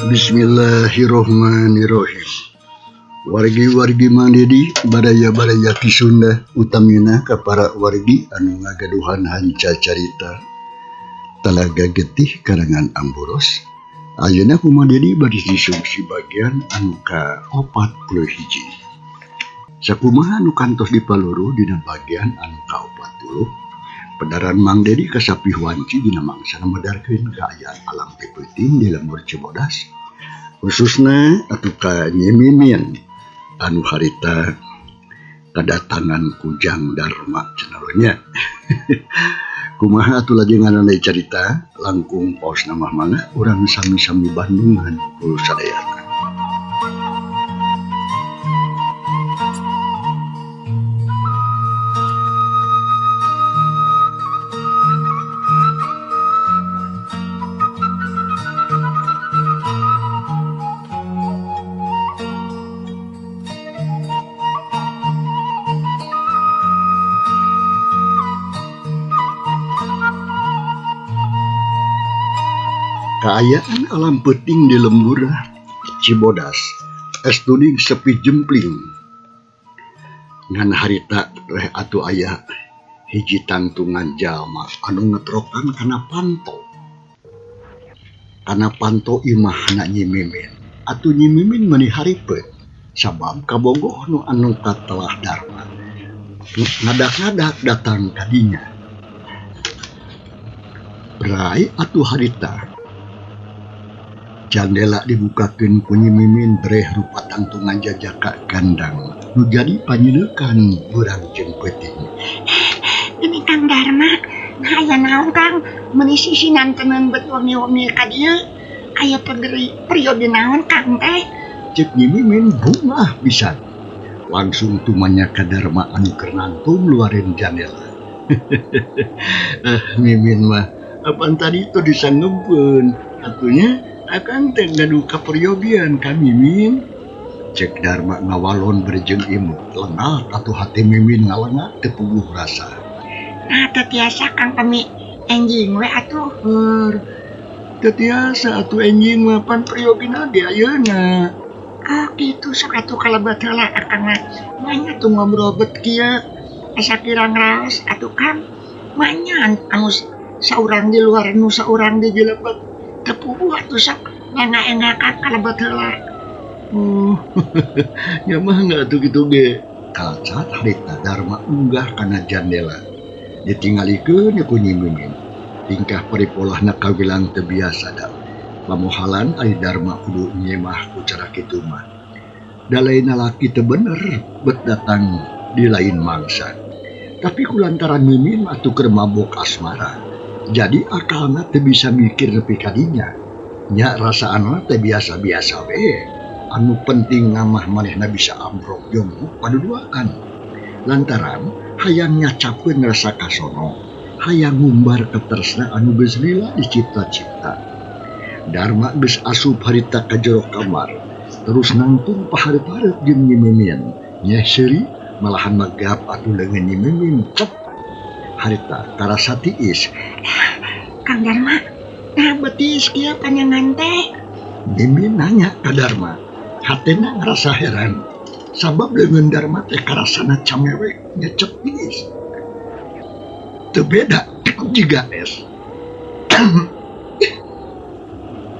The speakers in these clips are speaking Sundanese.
Bismillahirrohmanirrohim. Wargi-wargi mandedi baraya-baraya ki Sunda utamina ka para wargi anu ngagaduhan hanca carita Talaga Getih karangan Amboros. Ayeuna kumandedi bari disungsi bagian anu ka 41. Sakumaha anu kantos dipaluru dina bagian anu ka 40. Pedaran Mang Dedi kasapih wanci dina mangsana madarkeun kaayaan alam peuting di lembur Cibodas. Khususna atuh ka Nyi Mimin anu harita kadatangan Kujang Dharma cenah. Kumaha atuh lajengan anu carita langkung paos nama mangga urang sami-sami Bandungan kulu sadayana. Kaayaan alam peuting di lembur Cibodas estuding sepi jempling ngan harita reh atuh aya hiji tantungan jalma anu ngetrokan kana panto imahna Nyi Mimin. Atuh Nyi Mimin meuni haripeut sabab kabogoh nu anu katelah Dharma ngadak-ngadak datang kadinya. Berai atuh harita jandela dibukakeun ku Nyi Mimin breh rupa tantungan jajaka gandang nu jadi panyileukan urang jeung peuting. Ini Kang Dharma, aya naon Kang? Meuni sisinan tenan bet wengi-wengi ka dieu. Aya periode naon Kang teh? Cek Nyi Mimin bungah pisan. Langsung tumanya ka Dharma anu keur nangtung luareun jandela. Mimin mah apan tadi itu disanggeupkeun atunya akang teh gaduh kaperyogian ka Mimin. Cek Dharma ngawalon berjeng imut lengat atuh hati Mimin ngalengat teu puguh rasa. Nah, teu tiasa Kang pami enjing we atuh. Teu tiasa atuh enjing mah pan peryogina ge ayeuna. Oh gitu sok atuh kalebet heula akang mah. Manya tuh ngobrol bet kieu. Asa kirang raos atuh Kang. Manya anu saurang di luar nu saurang di jelebet. Teu puguh atuh sok enga-engakan kalebet heula. Ya mah enggak atuh kitu ge. Kalcat harita Dharma unggah kana jandela. Ditinggalikeun ku Nyi Mimin. Tingkah paripolahna kawilang teu biasa da. Pamohalan ari Dharma kudu nyemah ku cara kitu mah. Da lain lalaki teu bener bet datang di lain mangsa. Tapi kulantaran Mimin atuh keur mabok asmara. Jadi akalna teu bisa mikir nepi ka dinya. Nya rasaanna teh biasa-biasa we. Anu penting ngamah manehna bisa ambrok jongkok paduduaan. Lantaran hayang nyacapkeun rasa kasono, hayang ngumbar katresna anu geus lila dicipta-cipta. Dharma geus asup harita ka jero kamar, terus nangtung pahareup-hareup jeung Nyi Mimin. Nyeh seuri malahan megap atuh leungeun Nyi Mimin cep. Harita karasa tiis. Kang Dharma, nah betis kieu panjangan teh. Mimin nanya ka Dharma, hatena ngerasa heran. Sabab leungeun Dharma teh karasana camewek nyecep tiis. Teu beda jiga es.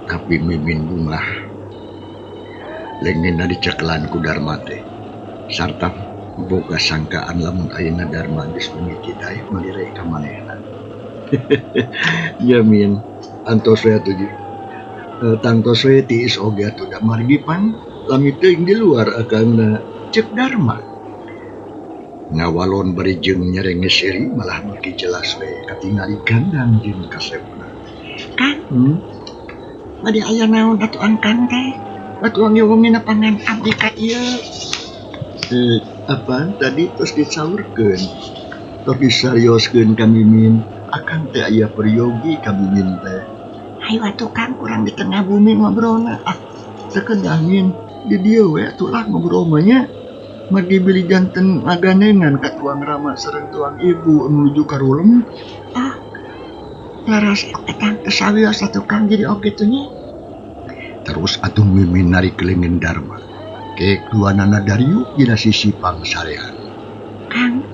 Tapi Mimin bungah. Leungeunna dicekelan ku Dharma teh. Sarta boga sangkaan lamun ayeuna Dharma geus mimiti daek malire ka manehna. Ya Min, antos we atuh. Tangtos we tiis oge atuh da margi pan lami teuing di luar akangna cek Dharma. Ngawalon bari jeung nyerenge seuri malah beuki jelas we katingali gandang jeung kasepna. Kang, bade aya naon atuh angkang teh? Atuh wangi-wangina pangan abdi ka ieu. Apa tadi terus disaurkeun. Tos disarioskeun ka Mimin, akang teh aya peryogi ka Mimin teh. Hayu atuh Kang kurang di tengah bumi ngobrolna. Sekedangin di dieu we atuh lah ngobrol mah nya. Magi bili janten ngaganengan ka tuang rama sareng tuang ibu menuju ka rulem. Laras etang kesawios atuh Kang jadi oge tuh nya. Terus atuh Mimin narik kelengen Darma. Ke keluanana Dariuk dina sisi pangsarean. Kang,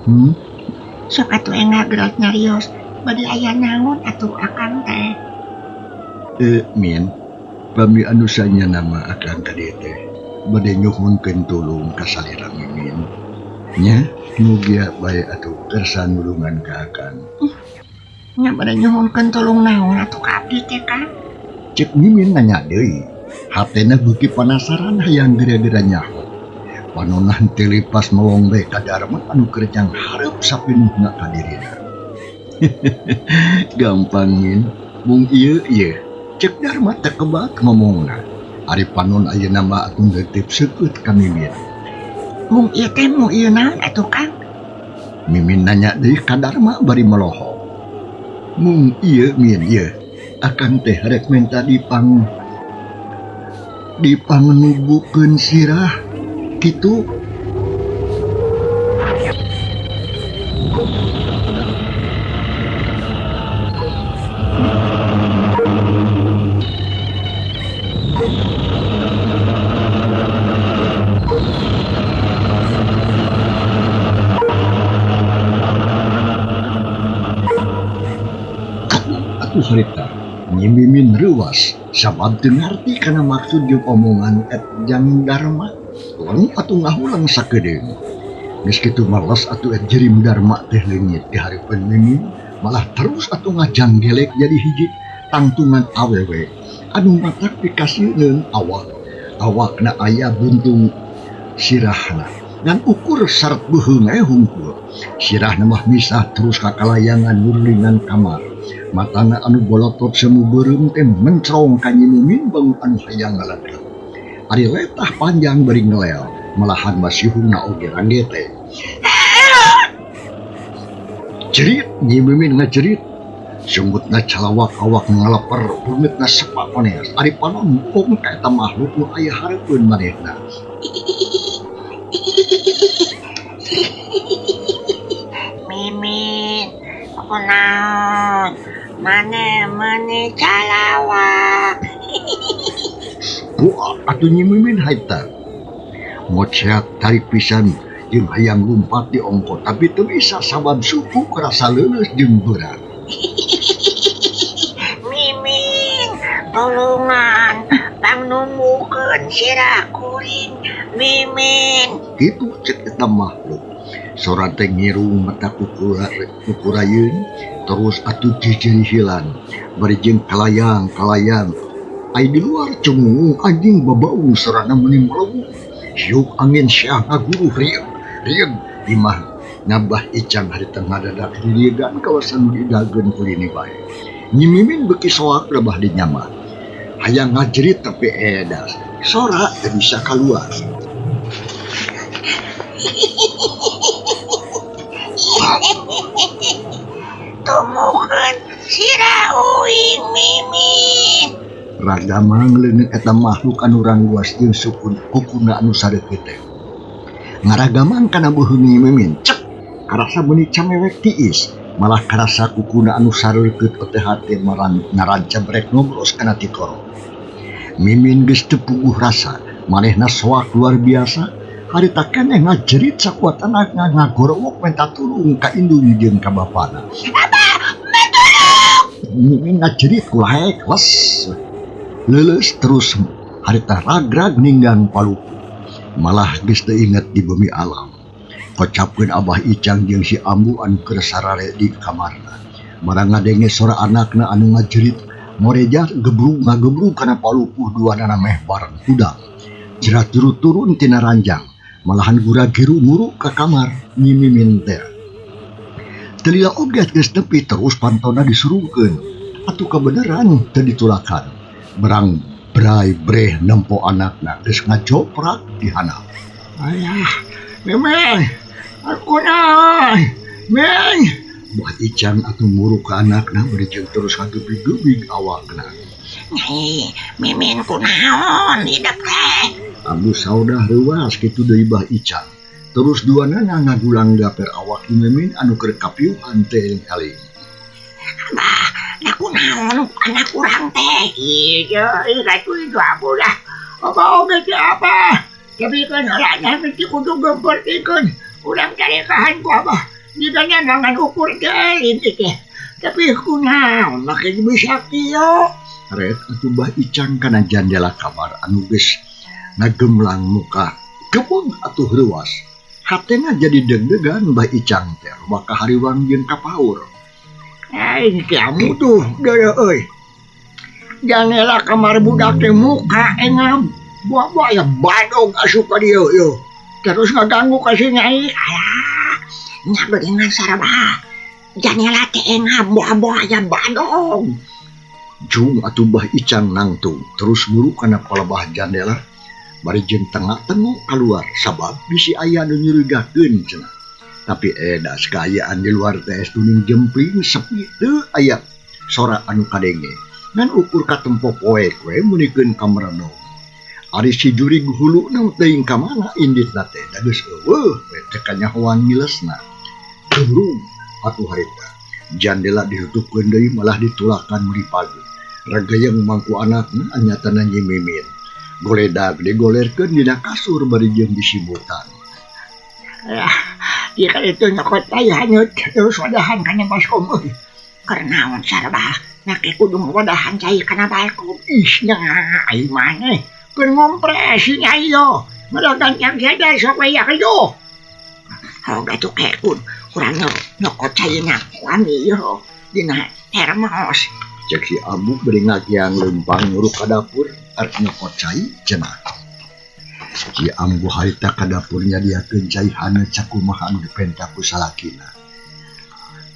sok atuh enggak gerak nyarios. Bade aya naon atuh akang teh? Min, pami anu sanya nama akang ka dieu teh. Bade nyuhunkeun tulung ka salira Mimin. Nya, mugia bae atuh kersa nulungan ka akang. Nya bade nyuhunkeun tulung naon atuh ka abdi teh, Kang? Cek Mimin nanya deui. Hatena beuki penasaran hayang gera-gera nyaho. Panonah teu lipas mawong bae ka Darma anu kerjang hareup sapinuhna ka dirina. Gampang Min, mung ieu. Cek Darma teu kebak ngomongna. Ari panon ayeuna mah atuh ngeuteup seukeut ka Mimin. Mung ieu naon atuh, Kang? Mimin nanya deui ka Darma bari meloho. Mung ieu Min ieu. Akang teh rek menta dipangenubukeun sirah kitu. Atuh harita Mimin reuas sabab teu ngarti kana maksud jeung omongan jang Darma. Lang atuh ngahulang sakedeung. Geus kitu males atuh jerim Darma teh leungit di hareupeun Mimin, malah terus atuh ngajanggelek jadi hiji tangtungan awewe anu matak pikasieun awakna aya buntung sirahna dan ukur seret beuheung hungkul. Sirahna mah misah terus ka kalayangan nurlingan kamar. Matana anu bolotot semu beureum teh mencrong ka Nyi Mimin bangun anu hayang ngalegep. Ari letah panjang bari ngelel, malahan masihungna oge rangge teh. Jerit Nyi Mimin ngajerit. Sunggutna calawak awak ngaleper, bungeutna sepak ones. Ari panon mumpung ka eta makhluk nu aya hareupeun manehna. Mimin, kunaon? Mane calawak. Buah atuh Nyi Mimin haita. Moceat tarik pisan jeung hayang lumpat di ongko, tapi teu bisa sabab suku kerasa leuleus jeung berat. Mimin, tolongan pangnumukeun sirah kuring. Mimin. Kitu cek eta makhluk. Sora teh ngirung mata kukurayeun, terus atuh jijirihilan. Bari jeung kalayang. Ai di luar cengung anjing babaung sorana meuning melewung. Hiup angin syah ngaguruh rieg imah ngabah icang harita ngadadak diligan kawasan didageun kulini bae. Nyi Mimin beuki soak lebah di nyama. Hayang ngajerit tapi edas. Sora teu bisa kaluar. Tumukeun sirah uing Mimin. Ragamang leungeun eta makhluk anu rangguas jeung sukuna anu sareukeuh teh. Ngaragamang kana beuheung Nyi Mimin, cek karasa meuni camewek tiis, malah karasa kukuna anu sareukeuh teh hate naranca brek nobros kana tikoro. Mimin geus teu puguh rasa, manehna soak luar biasa, harita keneh ngajerit sakuatana ngagorowok minta tulung ka indung jeung ka bapana. Abah, metulung! Mimin ngajerit kulaek les. Leuleus terus harita ragrag ninggang paluku. Malah geus teu inget di bumi alam. Kocapkeun Abah Icang jeung si Ambu anu keur sarare di kamarna. Marang ngadenge sora anakna anu ngajerit, moreja ngagebrug kana palupuh duanana meh bareng hudang. Jerat turun tina ranjang, malahan gura-giru muruk ka kamar Nyi Mimin teh. Teu lila oge geus nepi terus pantona disurungkeun. Atuh kabeneran teu ditulakan. Berang brai breh nempo anakna geus ngajoprak di handap. Ayah, Mimin, aku naon? Min. Buah Icang atuh muruk ka anakna bari jeung terus ngagebig-gebig awakna. Nyai, Mimin kunaon hidup teh? Abu saudah reuas kitu deui Bah Icang. Terus duanana ngagulang daper awak Nyi Mimin anu keur kapiuhan teh eling-eling. Abah, Aku naon anak kurang teh. Iya, itu aku dah. Apa oge teh apa? Tapi kan orangnya mesti kudu gempertikeun. Urang cari kahan ku abah. Jigana mangan ukur teh inti teh. Tapi kunaon make bisa kieu? Ret atuh Mbah Icang kana jandela kamar anu geus ngagemlang muka. Kebun atuh ruas. Hatena jadi deg-degan Mbah Icang teh loba kahariwang jeung kapaur. Aing kamu tuh, dada euy. Jandela kamar budak teh muka engam. Buah-buah ya badog asup ka dieu yo. Terus ngaganggu ka si Nyai. Alah, nya geuningan sarabah. Jandela teh engam buah-buah ya badog. Jung atuh Mbah Icang nangtung terus buru kana palebah jandela bari jeung tengah-tengah keluar sabab bisi aya nu nyurigakeun cenah. Tapi da sakayaan di luar teh tuning jempling sepi teu aya sora anu kadenge. Ngan ukur ka tempo poek we munikeun kamredong. Ari si jurig hulu na teuing ka mana inditna teh da geus eueuh we teh kanyahoan milesna. Turung atuh harita. Jandela ditutupkeun deui malah ditulakan meuli pagi. Ragayang mangku anakna anyatana Nyi Mimin. Goledag digolerkeun dina kasur bari jeung disibukan. Jika itu nyokot aya hanyut terus wadahan kana baskom euy. Karnaon sarabah nake kudu wadahan cai kana baskom. Isnya ai maneh keun ngompres Nyai yo. Meragan yang sadar sok aya yo. Hoga tuh kekun urang nyokot caina wani yo dina termos. Cek si Abu beri ngakiang lempang nguruk ka dapur arep nyokot cai cenah. Si Ambu harita ka dapurnya dia cai hana cakumaha anu dipenta ku salakina.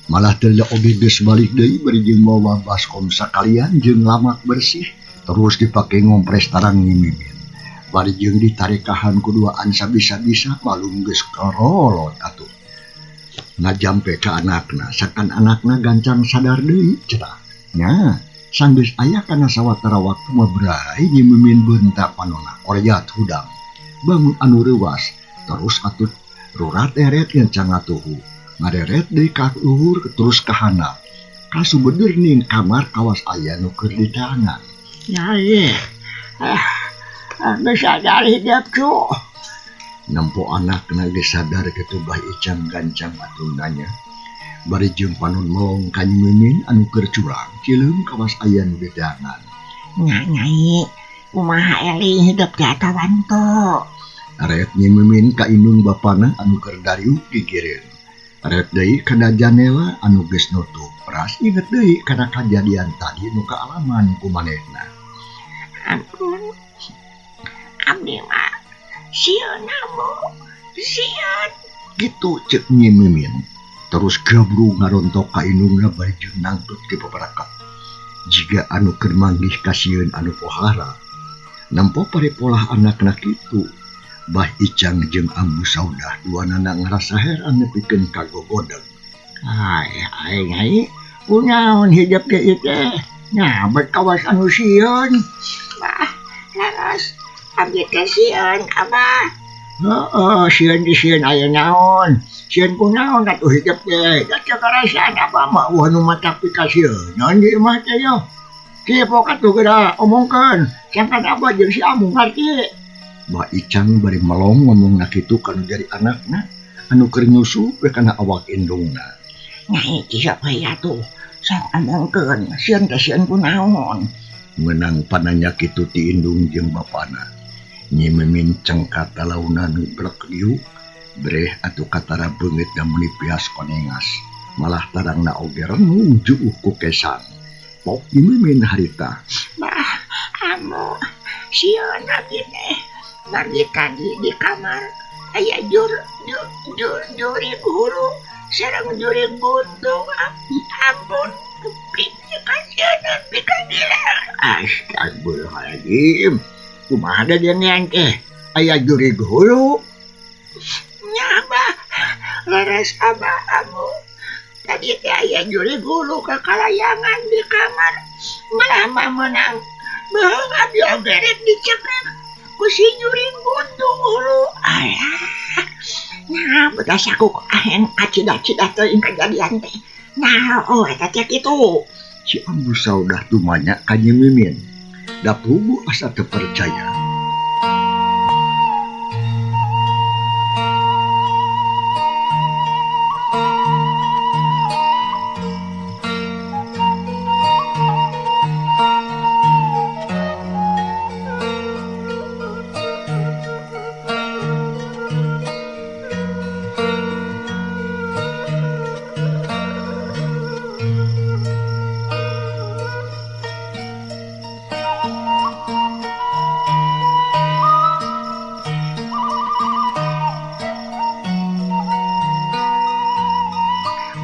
Malah teu oge geus balik deui bari jeung mawa baskom sakalian jeung lamak bersih terus dipake ngompres tarang Nyi Mimin. Bari jeung ditarikahan kuduaan sabisa-bisa malum geus karolot atuh. Ngajampe ka anakna sakan anakna gancang sadar deui cenah. Nya, sanggeus aya kana sawatara waktu mah berai Nyi Mimin beuntak panonna oryat hudang. Bangun anu reuwas, terus atuh rurat eret ngencang atuhu. Ngareret deui ka luhur terus ka handap. Kasubeudeur ning kamar kawas aya nu keur diteangan. Nyai. Geus sadar hidup cu. Nempo anakna geus sadar kitu Mbah Icang gancang atuh nanya. Bari jeung panon melong ka Nyi Mimin anu keur curang cileum kawas aya nu dedangan. Nyai, kumaha eling hidup teh atawanto. Aret Nyi Mimin ka indung bapana anu keur dariuk gigireun. Aret deui kana jandela anu geus nutup. Pras inget deui kana kajadian tadi nu kaalaman ku manehna. Ampun. Abdi mah sieun ambu. Sieun. Gitu cek Nyi Mimin. Terus gabru ngarontok ka indungna bari jeung nangtut ti paparakat. Jiga anu keur manggih ka sieun anu pohara. Nampo parepolah anakna kitu. Mbah Icang jeung Ambu Saudah duanana ngarasa heran nepikeun ka gogodeg. Ai Nyai, kunaon hidup teh ieu teh? Nya berkawas anu sieun. Bah, laras abdi teh sieun abah. Heeh, sieun di sieun aya naon? Sieun kunaon atuh hidup teh? Da teu karasaan abah mah nu matapi ka sieun di imah teh yo. Kieu pok atuh geura omongkeun, sangkan abah jeung si Ambu ngarti. Mbah Icang bari melong ngomongna kitu kana jari anakna anu keur nyusup we kana awak indungna. Nyai kieu bae atuh, sok omongkeun sieun teh sieun kunaon? Menang pananya kitu ti indung jeung bapana. Nyi Mimin cengkat talaunan blek liuk, breh atuh katara beungeut da muni pias konengas. Malah tarangna oge renung juuh ku kesang. Pok Nyi Mimin harita. Bah, amo, sieun abdi teh bagi tadi di kamar aya jurig hulu sareng jurig buntung. Ampun, kasihanan pikadilan. Astagfirullahaladzim. Kumaha da dia nian teh? Aya jurig hulu. Nya abah, laras abah amu. Tadi teh aya jurig hulu kakalayangan di kamar. Malah mah menang. Beung abdi ogerek dicekek ku si jurig buntung hulu. Alah. Nah, betas aku ahen acida-cida teuing kejadian teh. Nah, eta teh kitu. si Ambu Saudah tumanya ka Nyi Mimin. Da pugu asa teu percaya.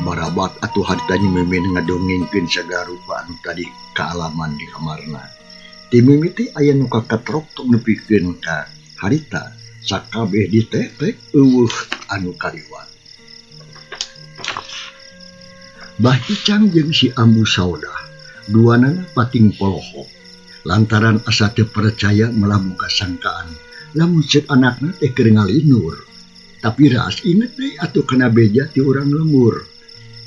Barabat atuh harita Nyi Mimin ngadongengkeun sagala rupa anu tadi kaalaman di kamarna. Ti mimiti aya nu kakatrok tok nepikeun ka harita sakabeh ditetek eueuh anu kaliwat. Bah Icang jeung si Ambu Saudah duanana pating polohok lantaran asa teu percaya melah boga sangkaan lamun ceuk anakna teh keur ngalinur. Tapi raas inget deui atuh kana beja ti urang lemur.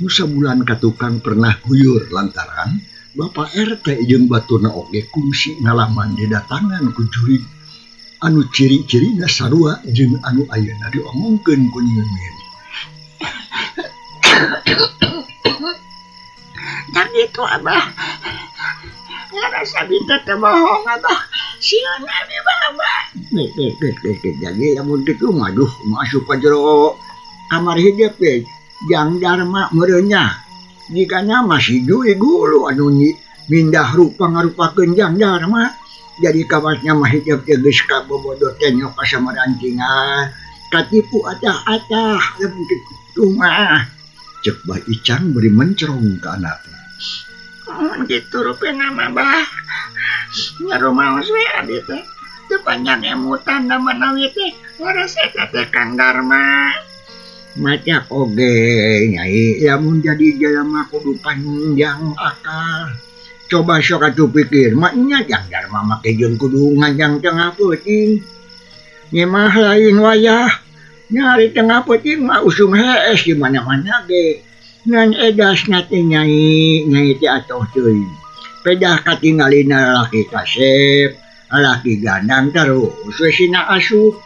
Nu sabulan ka tukang pernah guyur lantaran Bapak RT jeung baturna oge kungsi ngalaman didatangan ku jurig anu ciri-cirina sarua jeung anu ayeuna diomongkeun ku Nyi Mimin. Tak gitu Abah. Ngarasa binta teu bohong Abah. Sieun abi Abah. Jadi amun kitu maduh masuk ka jero kamar hideep we. Jang Darma merenya jikanya masih jui gulu anu mindah rupa ngarupakeun Jang Darma jadi kawasnya mah hidup geus ka bobodo teh nyok ka samarancingan katipu atah-atah lamun kitu mah ceuk Bah Icang beri mencerong ka anakna. Gitu rupena mah Bah. Nyarumaos we abi teh. Teu panjang emutan da manawi teh ngarasa teh Kang Darma. Maca oge Nyai lamun jadi jalema kudu panjang akal. Coba sok atuh pikir maknya Jang Darma make jeung kudu ngajang tengah peuting. Nya mah lain wayah. Nyari tengah peuting mah usum hees di mana-mana ge. Ngan edasna teh Nyai teh atoh teuing. Pedah katinggalina lalaki kasep, lalaki gandang terus we sina asup.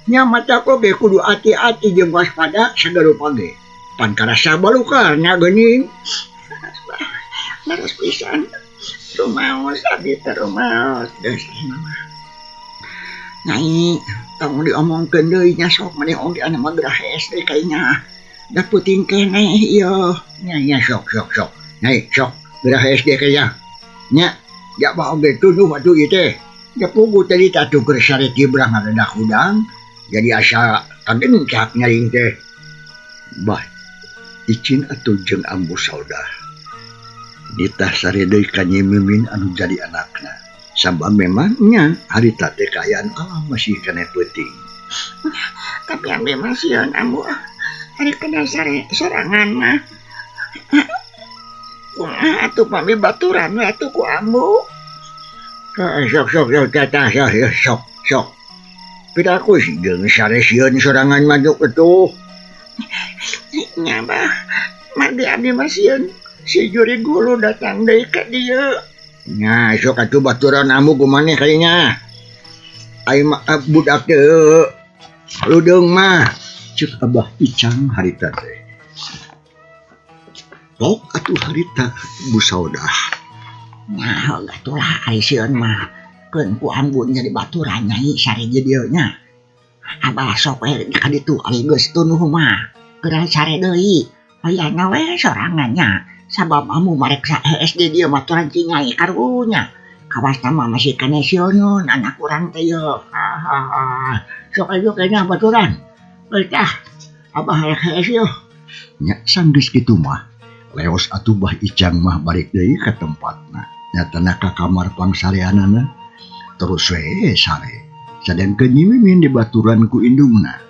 Nya mata ko ge kudu hati-hati jeung waspada sagala page. Pan karasa balukarnya geuning. Leres pisan. Rumaos abi teh rumaos. Geus mah. Nyai, tong diomongkeun deui nya sok mani oge anu mah gerah SD kayaknya. Da peuting keneh ieu. Nya sok. Nyai sok gerah SD kayaknya. Nya, ja bah oge tujuh atuh ieu teh. Da pugu tadi tatu keur sare tibrah ngadadak udang. Jadi asa kagencak nyaring teh. Bah Icin atuh jeung Ambu Saudah ditah sare deui ka Nyi Mimin anu jadi anakna. Sabab memangnya harita teh kaayaan alam masih keneh peuting. Tapi abi mah sieun Ambu. Hari kena sare sorangan mah. Kumaha atuh pami baturan we atuh ku Ambu. Sok. Pida aku jeung sare sieun sorangan maju atuh. Nya Bah. Madi abi mah sieun si juri gulu datang deui ka dieu. Nya sok atuh baturan Ambu kumaneh kayaknya. Ai mah budak teu ludeung mah ceuk Abah Icang harita teh. Sok atuh harita Bu Saudah. Nah, gatulah ai sieun mah. Keun ku Ambu jadi baturan Nyai sare je dieu nya. Abah sok we ka ditu ari geus tunuh mah. Geura sare deui. Hayana we sorangan nya. Sabab Ambu marek sahees di dieu baturan ci Nyai karunya. Kawasna mah masih keneh sieun anak urang teh yeuh. Sok aja kayaknya baturan. Euy tah. Abah hees yeuh. Nya sanggeus kitu mah. Leos atuh Bah Icang mah balik deui ka tempatna. Nyatana ka kamar pangsareanana. Terus we sare sadengkeun Nyi Mimin dibaturan ku indungna.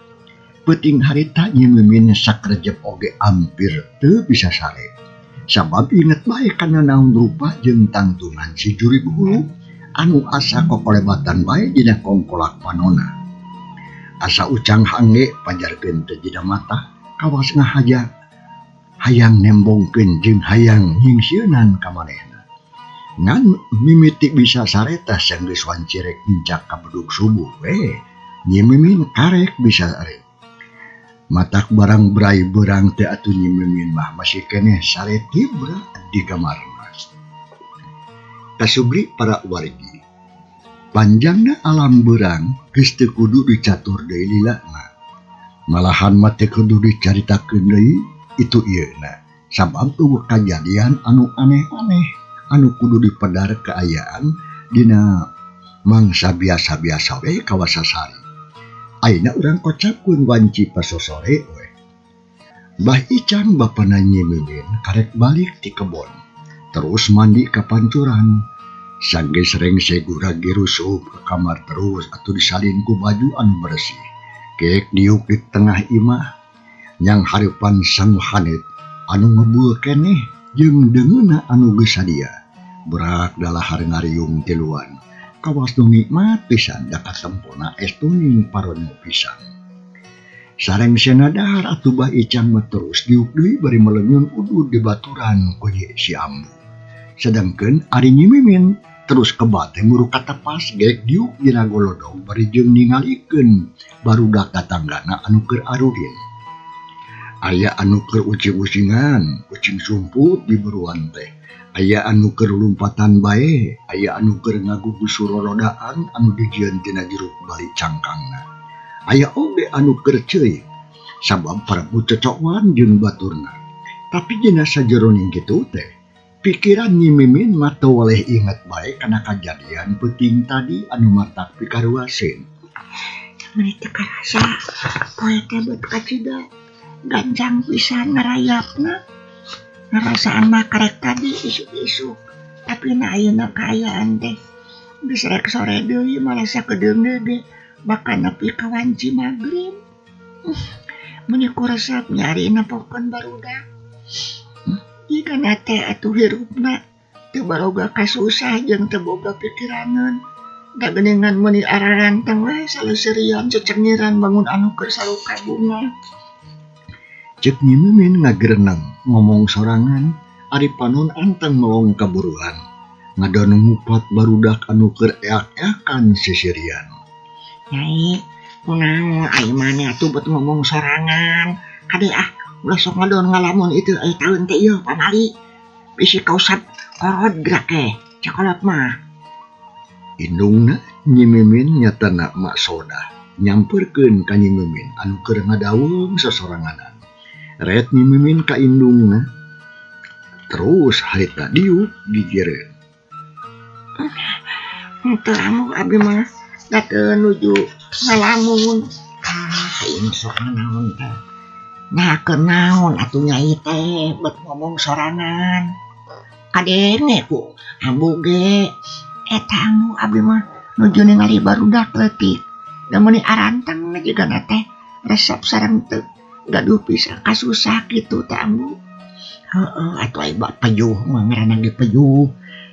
Peuting harita Nyi Mimin sakrejep oge ampir teu bisa sare. Sabab inget bae kana naon rupa jeung tangtungan si juri gulu anu asa kokolebatan bae dina kongkolak panona. Asa Ucang hangge pajarkeun teu jeda mata kawas ngahaja. hayang nembongkeun jeung hayang nyingsieunan ka manehna. Ngan mimiti bisa sareta sang geus wancirek encak ka bedug subuh Nyi Mimin karek bisa arek. Matak barang berai berang teh atuh Nyi Mimin mah masih keneh sareti berat di kamarna. Kasubli para wargi. Panjangna alam berang geus teu kudu dicatur deui lilana. Malahan mah teu kudu dicaritakeun deui itu ieuna. Sabab eueuh kajadian anu aneh-aneh anu kudu dipedar kaayaan dina mangsa biasa-biasa we kawasasari. Ayeuna urang kocapkeun wanci pasosore we. Mbah Ican bapana Nyi Mimin karek balik ti kebon. Terus mandi ka pancuran. Sanggeus rengse guragi rusuh ke kamar terus atuh disalin ku baju anu bersih. Keek diuk di tengah imah. Nyang hareupan sang hanet anu ngebueuh keneh jeung deungeunna anu geus sadia. Berak dalahar ngariung tiluan. Kawas nu nikmat pisan da katempona estuning paronyo pisan. Sarengsena dahar atuh Mbah Icang mah terus diuk deui bari melenyun udud di baturan ku Nyi si Ambu. Sedengkeun ari Nyi Mimin terus kebah teh muru katepas geek diuk dina golodong bari jeung ningalikeun barudak tatanggana anu keur arurin. Aya anu keur ucing-ucingan, kucing sumput di beruan teh. Aya anu keur lumpatan bae, aya anu keur ngagugus surorodaan anu dijieun tina jeruk bali cangkangna. Aya oge anu keur ceuik, sabab prabu cocokwan jeung baturna. Tapi dina sajeroning kitu teh, pikiran Nyi Mimin mah teu waleh inget bae kana kajadian peuting tadi anu matak pikaruaseun. Meni teu karasa poe teh beut kacida ganjang pisan ngarayapna. Ngarasaan mah karek tadi isuk-isuk, tapi na ayeuna kaayaan teh geus rek sore deui malah sakedeung ge bakal nepi ka wanci magrib. Meni kuresep nyari napokeun barudak. Jigana teh atuh hirupna teu baroga kasusah jeung teu boga pikiraneun. Da geuningan meuni araranteng we saleuseurian cecengiran bangun anu keur saluka bunga. Cek Nyi Mimin ngagereneng ngomong sorangan ari panon anteng melong kaburuan. Ngadon ngupat barudak anu keur eak-eakan sisirian. Nyai, kunaon ai maneh atuh beut ngomong sorangan. Kade ulah sok ngadon ngalamun itu ai taeun teh ieu pamali. Bisi kausap korod gerak cakolot mah. Indungna Nyi Mimin nyatana mak soda nyamperkeun ka Nyi Mimin anu keur ngadaweung sosoranganan. Ret Nyi Mimin ka indungna. Terus harita diuk digireun. Henteu anu abi mah dateuh nuju ngalamun. Aing sok naon teh. Nah keur naon atuh nyai teh beut ngomong sorangan. Kadenge ku ambu ge eta anu abi mah nuju ningali barudak leutik. Da meuni aranteng jigana teh resep sareng teu gaduh pisan kasusah kitu teh ambu. Heeh atuh ai pejuh mah ngaranna ge pejuh.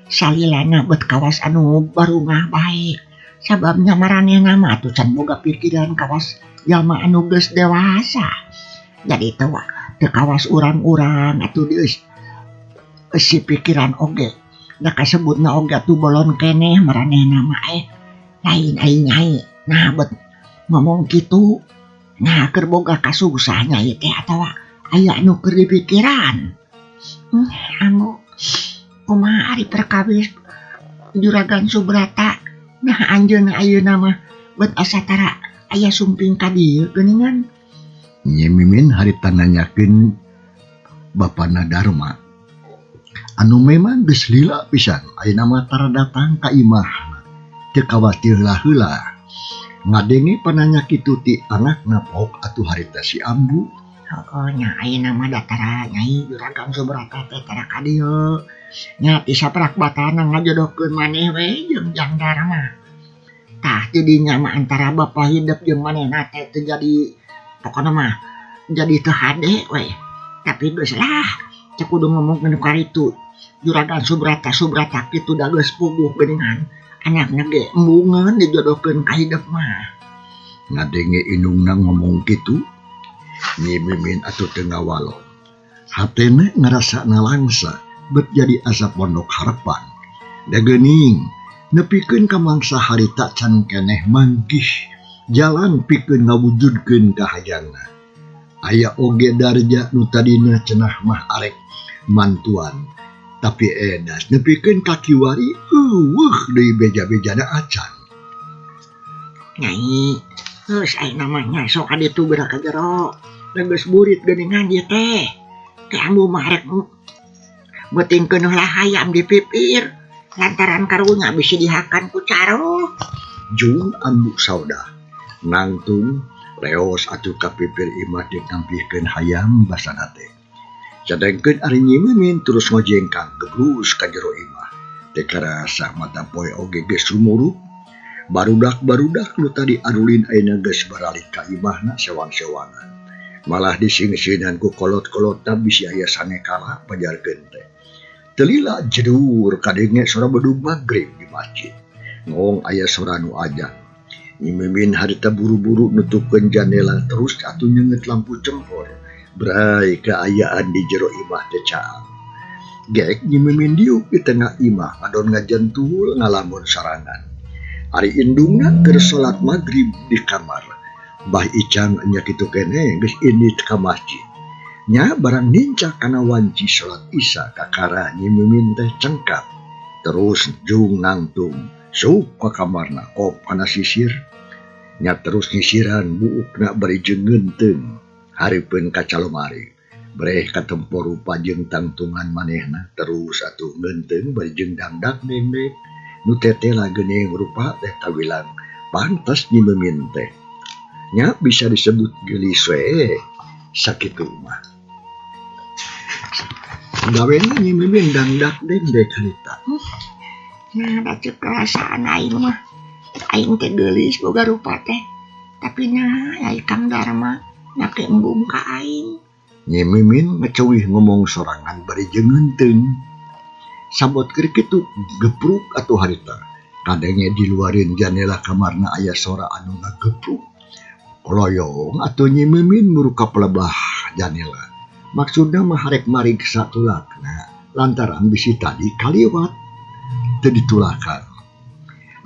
Salilana beut kawas anu barungah bae. Sababnya maranehna mah atuh can boga pikiran kawas jalma anu geus dewasa. Jadi teu kawas urang-urang atuh deus si pikiran oge. Da kasebutna oge atuh bolon keneh maranehna mah lain ai nyai. Nah beut ngomong kitu. Nah keur boga kasusah nyai teh atawa aya anu keur dipikiran. Anu kumaha ari perkawis Juragan Subrata. Nah anjeunna ayeuna mah beut asa tara aya sumping ka dieu geuningan. Nyi Mimin harita nanyakeun bapana Darma. Anu memang geus lila pisan ayeuna mah tara datang ka imahna. Teu kawas heula-heula. Ngadenge pananya kitu ti anakna pok atuh harita si Ambu. Heeh nya ayeuna mah datara Nyai Juragan Subrata teh tara ka dieu. Nya ti saprak batana ngajodohkeun maneh we jeung Jang Darma. Tah teu dinya mah antara bapa hidup jeung manehna teh teu jadi pokona mah jadi teu hade we. Tapi geus lah cek kudu ngomongkeun karitu. Juragan Subrata kitu da geus puguh geuningan. Anakna ge embungeun dijodohkeun ka hidup mah. Ngadenge indungna ngomong kitu, Nyi Mimin atuh teu ngawalon. Hatene ngerasa nalangsa bet jadi asa pondok harapan. Da geuning nepikeun ka mangsa harita can keneh manggih jalan pikeun ngawujudkeun kahayangna. Aya oge darja nu tadina cenah mah arek mantuan, tapi edas nepikeun ka kiwari eueuh deui beja-bejana acan. Nyai, saya namanya sok aditu berak ka jero. Da geus burit geuningan ieu teh. Teh ambu mah rek beutingkeun ulah hayam di pipir lantaran karunya bisi dihakan ku caro. Jung ambu sauda nangtung leos atuh ka pipir imah ditampihkeun hayam basana teh. Sadengkeun ari Nyi Mimin terus ngojengkang geblus ka jero imah. Teh karasa mata poe oge geus rumurup. Barudak-barudak nu tadi adulin ayeuna geus baralik ka imahna sewang-sewangan. Malah dising-singan ku kolot-kolotna bisi aya sanekala pajarkeun teh. Telila jedur kadenge sora bedug magrib di masjid. Ngong aya sora nu ajan. Nyi Mimin harita buru-buru nutupkeun jandela terus atuh nyeungeut lampu cempor. Brai keayaan di jero imah teh caang. Gek Nyi Mimin diuk di tengah imah ngadon ngajentul ngalamun sarangan. Ari indungna keur salat magrib di kamar. Bah Icang nya kitu keneh geus indit ka masjid. Nya barang nincak kana wanci salat Isya kakara Nyi Mimin teh cengkap. Terus jung nangtung sup ka kamarna kop kana sisir. Nya terus nyisiran buukna bari jeung ngeunteung hareupeun ka calomari. Breh katempo rupa jeung tangtungan manehna terus atuh ngeunteung bari jeung dangdak dengdek. Nu tetela geuning rupa teh tawilang pantes Nyi Mimin teh. Nya bisa disebut geulis we sakitu mah. Gawena Nyi Mimin dangdak dengdek harita. Nah, da ceuk perasaan aing mah. Aing teh geulis boga rupa teh. Tapi nah, ai Kang Darma nyake embung ka aing. Nyi Mimin ngeceuwih ngomong sorangan bari jeung ngeunteung. Sabot keur kitu gepruk atuh harita. Kadenge di luareun jandela kamarna aya sora anu ngagepruk. Loyong atuh Nyi Mimin muruka pelebah jandela. Maksudna mah harek marig satulakna lantaran bisi tadi kaliwat teu ditulakan.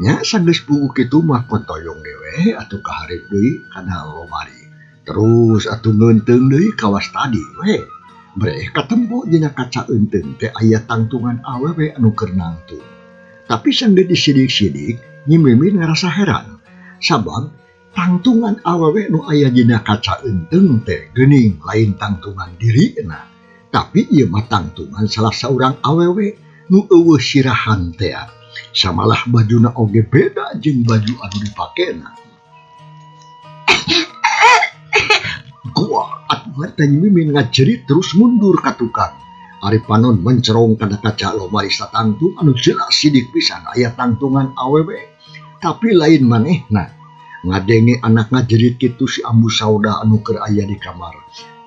Nya sanggeus puguh kitu mah kontoyong dewe atuh kaharep deui kana lomari. Terus atuh ngeunteung deui kawas tadi we. Breh katempo dina kaca eunteung teh aya tangtungan awewe anu keur nangtung. Tapi sanggeus disidik-sidik Nyi Mimin ngarasa heran. Sabab tangtungan awewe nu aya dina kaca eunteung teh geuning lain tangtungan dirina. Tapi ieu mah tangtungan salah saurang awewe nu eueuh sirahan teh. Samalah bajuna oge beda jeung baju anu dipakena. Gua atuh teh Nyi Mimin ngajerit terus mundur ka tukang. Ari panon mencerong kana kaca lomari satangtung anu jelas sidik pisan aya tangtungan awewe. Tapi lain manehna. Ngadenge anak ngajerit kitu si ambu sauda anu keur aya di kamar.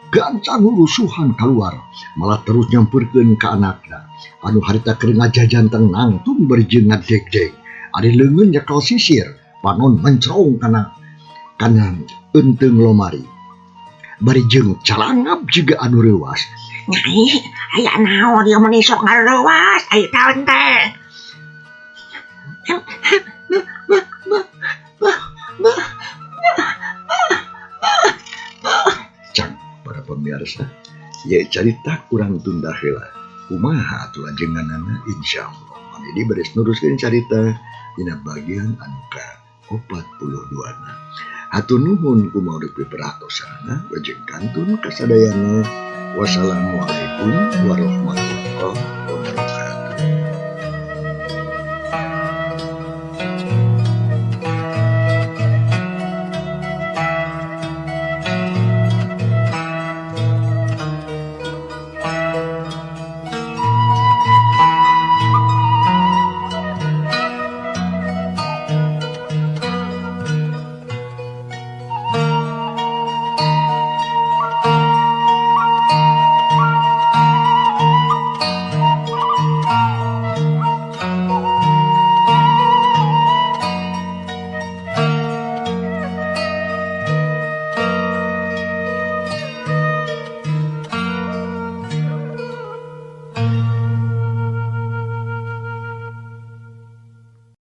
Gancang rusuhan keluar, malah terus nyamperkeun ka anakna. Anu harita keur ngajajanteng nangtung bari jeung ngadeg-deg. Ari leungeun nyekel sisir, panon mencrong kana eunteung lomari. Bari jeung calangap juga anu reuwas. Nyai, aya naon ieu meni sok ngareuwas aya taon teh. Cang para pemirsa, ya cerita kurang tunda heula. Kumaha atuh lajenganana insyaallah. Mani diberi neruskeun carita dina bagian anu ka-42. Hatur nuhun kumaha piperhatosana jeung kantun kasadayana. Wassalamualaikum warahmatullahi wabarakatuh.